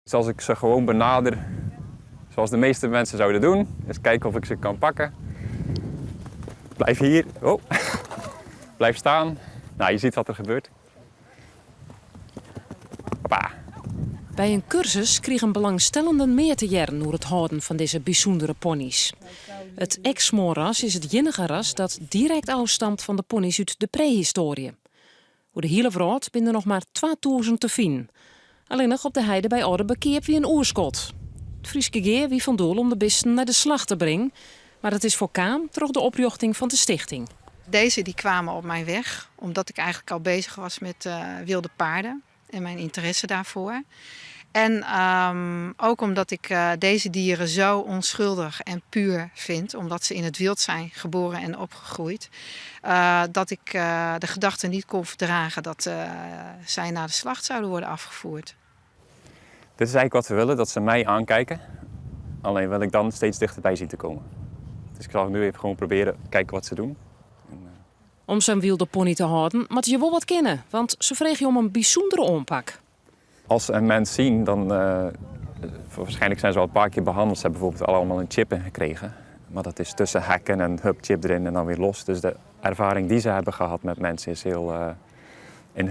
Dus als ik ze gewoon benader, zoals de meeste mensen zouden doen, eens kijken of ik ze kan pakken. Blijf hier. Oh. Blijf staan. Nou, je ziet wat er gebeurt. Hoppa. Bij een cursus kregen belangstellenden meer te jaren over het houden van deze bijzondere ponies. Het Exmoor-ras is het enige ras dat direct afstamt van de ponies uit de prehistorie. Hoe de hele wereld zijn er nog maar 2000 te vinden. Alleen nog op de heide bij Orde bekeert wie een oerskot. Het Frieske geer wie van doel om de beesten naar de slag te brengen. Maar het is voor Kaam toch de oprichting van de stichting. Deze die kwamen op mijn weg, omdat ik eigenlijk al bezig was met wilde paarden en mijn interesse daarvoor. En ook omdat ik deze dieren zo onschuldig en puur vind, omdat ze in het wild zijn geboren en opgegroeid, dat ik de gedachte niet kon verdragen dat zij naar de slacht zouden worden afgevoerd. Dit is eigenlijk wat we willen, dat ze mij aankijken. Alleen wil ik dan steeds dichterbij zien te komen. Dus ik zal nu even gewoon proberen kijken wat ze doen. Om zijn wilde pony te houden, moet je wel wat kennen, want ze vregen je om een bijzondere aanpak. Als ze een mens zien, dan waarschijnlijk zijn ze al een paar keer behandeld. Ze hebben bijvoorbeeld allemaal een chip gekregen. Maar dat is tussen hekken en hup, chip erin en dan weer los. Dus de ervaring die ze hebben gehad met mensen is heel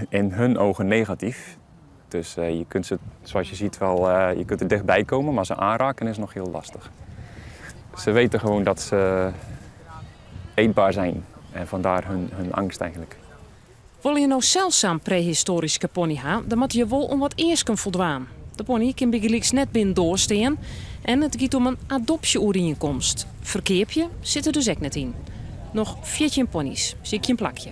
in hun ogen negatief. Dus je kunt ze, zoals je ziet, wel je kunt er dichtbij komen, maar ze aanraken is nog heel lastig. Ze weten gewoon dat ze eetbaar zijn en vandaar hun angst eigenlijk. Wil je nou zeldzaam prehistorische pony hebben, dan moet je wel om wat eerst kunnen voldwaan. De pony kan bijgelijks net binnen doorstaan en het gaat om een adoptieovereenkomst. Verkeerpje zit er dus ook net in. Nog 14 ponies, zie ik je een plakje.